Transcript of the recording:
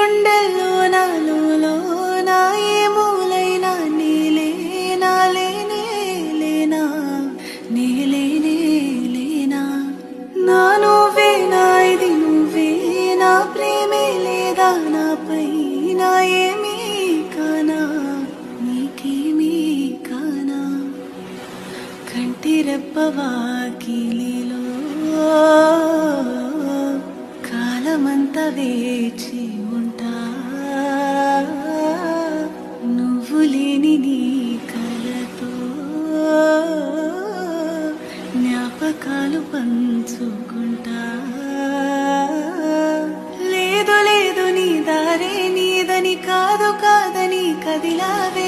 గుండెల్లో నాలోన ఏ మూలైనా నీలేనా లేనే లేనా నీలేనే లేనా నా నువ్వేనా ఇది నువ్వేనా ప్రేమే లేదా నాపై నా ఏమీ కానా నీకేమీ కానా కంటి రెప్పవాకిలిలో కాలమంతా వేచి ఉంటా నువ్వు లేని నీ కలతో జ్ఞాపకాలు పంచుకుంటా లేదు లేదు నీ దారే నీదని కాదు కాదని కదిలావే